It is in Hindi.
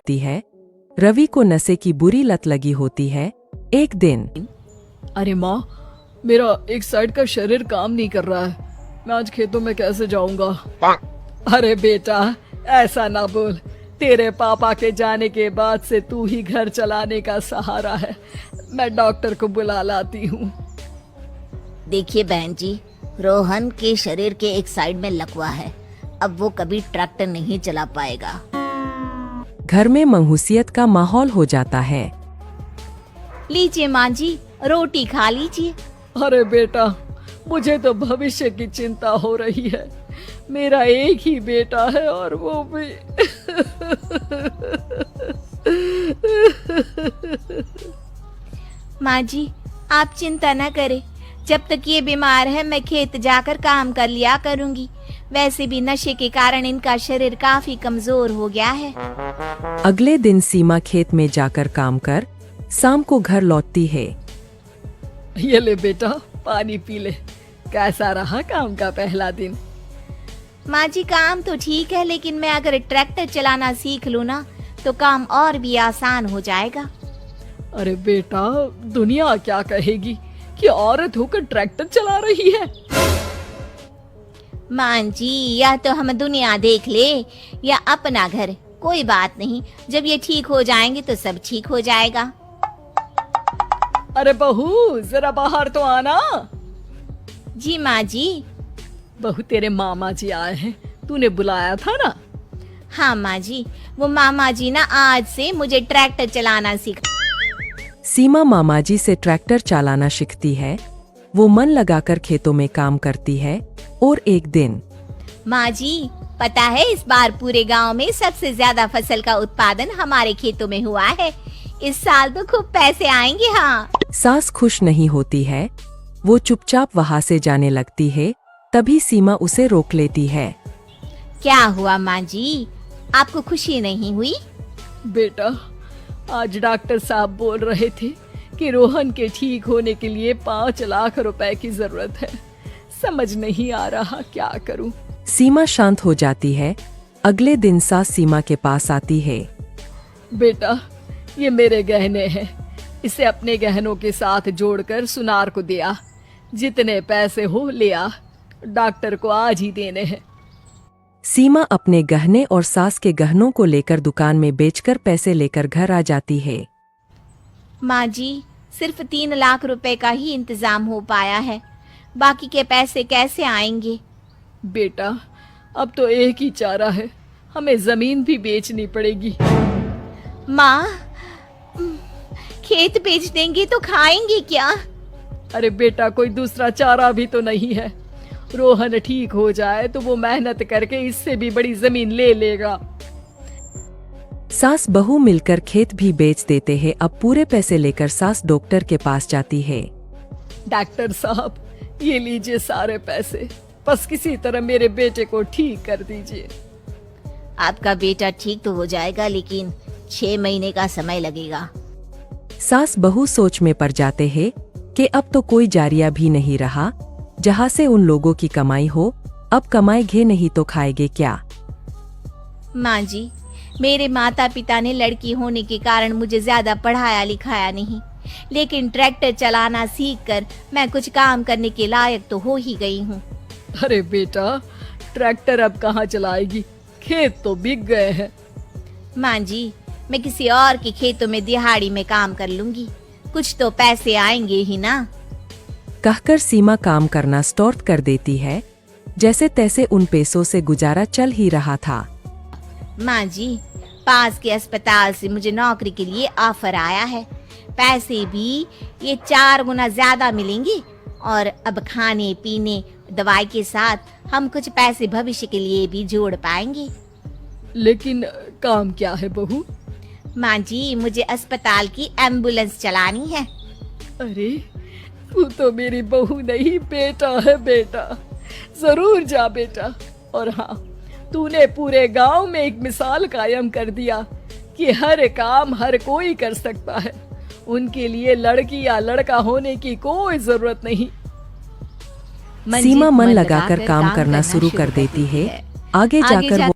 होती है। रवि को नशे की बुरी लत लगी होती है। एक दिन अरे माँ, मेरा एक साइड का शरीर काम नहीं कर रहा है। मैं आज खेतों में कैसे जाऊंगा? अरे बेटा, ऐसा ना बोल। तेरे पापा के जाने के बाद से तू ही घर चलाने का सहारा है। मैं डॉक्टर को बुला लाती हूँ। देखिए बहन जी, रोहन के शरीर के एक साइड में लकवा है। अब वो कभी ट्रैक्टर नहीं चला पाएगा। घर में मंहूसियत का माहौल हो जाता है। लीजिए माँ जी, रोटी खा लीजिए। अरे बेटा, मुझे तो भविष्य की चिंता हो रही है। मेरा एक ही बेटा है और वो भी माँ जी, आप चिंता न करें। जब तक ये बीमार है मैं खेत जाकर काम कर लिया करूँगी। वैसे भी नशे के कारण इनका शरीर काफी कमजोर हो गया है। अगले दिन सीमा खेत में जाकर काम कर शाम को घर लौटती है। ये ले बेटा, पानी पी ले। कैसा रहा काम का पहला दिन? माँ जी, काम तो ठीक है, लेकिन मैं अगर ट्रैक्टर चलाना सीख लूँ ना तो काम और भी आसान हो जाएगा। अरे बेटा, दुनिया क्या कहेगी कि औरत होकर ट्रैक्टर चला रही है? माँ जी, या तो हम दुनिया देख ले या अपना घर, कोई बात नहीं। जब ये ठीक हो जाएंगे तो सब ठीक हो जाएगा। अरे बहू, जरा बाहर तो आना। जी माँ जी। बहू, तेरे मामा जी आए हैं, तूने बुलाया था ना? हाँ माँ जी, वो मामा जी ना आज से मुझे ट्रैक्टर चलाना सिखा। सीमा मामाजी से ट्रैक्टर चलाना सीखती है। वो मन लगाकर खेतों में काम करती है। और एक दिन माँ जी, पता है इस बार पूरे गांव में सबसे ज्यादा फसल का उत्पादन हमारे खेतों में हुआ है। इस साल तो खूब पैसे आएंगे। हाँ। सास खुश नहीं होती है। वो चुपचाप वहाँ से जाने लगती है। तभी सीमा उसे रोक लेती है। क्या हुआ माँ जी, आपको खुशी नहीं हुई? बेटा, आज डॉक्टर साहब बोल रहे थे कि रोहन के ठीक होने के लिए 5 लाख रुपए की जरूरत है। समझ नहीं आ रहा क्या करूं। सीमा शांत हो जाती है। अगले दिन सास सीमा के पास आती है। बेटा, ये मेरे गहने हैं। इसे अपने गहनों के साथ जोड़कर सुनार को दे आ। जितने पैसे हो ले आ। डॉक्टर को आज ही देने हैं। सीमा अपने गहने और सास के गहनों को लेकर दुकान में बेचकर पैसे लेकर घर आ जाती है। माँ जी, सिर्फ 3 लाख रुपए का ही इंतजाम हो पाया है। बाकी के पैसे कैसे आएंगे? बेटा, अब तो एक ही चारा है, हमें जमीन भी बेचनी पड़ेगी। माँ, खेत बेच देंगे तो खाएंगे क्या? अरे बेटा, कोई दूसरा चारा भी तो नहीं है। रोहन ठीक हो जाए तो वो मेहनत करके इससे भी बड़ी जमीन ले लेगा। सास बहू मिलकर खेत भी बेच देते हैं। अब पूरे पैसे लेकर सास डॉक्टर के पास जाती है। डॉक्टर साहब, ये लीजिए सारे पैसे। बस किसी तरह मेरे बेटे को ठीक कर दीजिए। आपका बेटा ठीक तो हो जाएगा, लेकिन 6 महीने का समय लगेगा। सास बहू सोच में पड़ जाते हैं कि अब तो कोई जारिया भी नहीं रहा जहाँ से उन लोगों की कमाई हो। अब कमाएंगे नहीं तो खाएंगे क्या? माँ जी, मेरे माता पिता ने लड़की होने के कारण मुझे ज्यादा पढ़ाया लिखाया नहीं, लेकिन ट्रैक्टर चलाना सीखकर मैं कुछ काम करने के लायक तो हो ही गई हूँ। अरे बेटा, ट्रैक्टर अब कहाँ चलाएगी? खेत तो बिक गए हैं। माँ जी, मैं किसी और के खेतों में दिहाड़ी में काम कर लूंगी। कुछ तो पैसे आएंगे ही ना। कहकर सीमा काम करना स्टार्ट कर देती है। जैसे तैसे उन पैसों से गुजारा चल ही रहा था। माँ जी, पास के अस्पताल से मुझे नौकरी के लिए ऑफर आया है। पैसे भी ये 4 गुना ज्यादा मिलेंगे और अब खाने पीने दवाई के साथ हम कुछ पैसे भविष्य के लिए भी जोड़ पाएंगे। लेकिन काम क्या है बहू? माँ जी, मुझे अस्पताल की एम्बुलेंस चलानी है। अरे, तू तो मेरी बहू नहीं, बेटा है बेटा। जरूर जा बेटा। और हाँ, तूने पूरे गांव में एक मिसाल कायम कर दिया कि हर काम हर कोई कर सकता है। उनके लिए लड़की या लड़का होने की कोई जरूरत नहीं। सीमा मन लगाकर काम करना शुरू कर देती है। आगे जाकर वो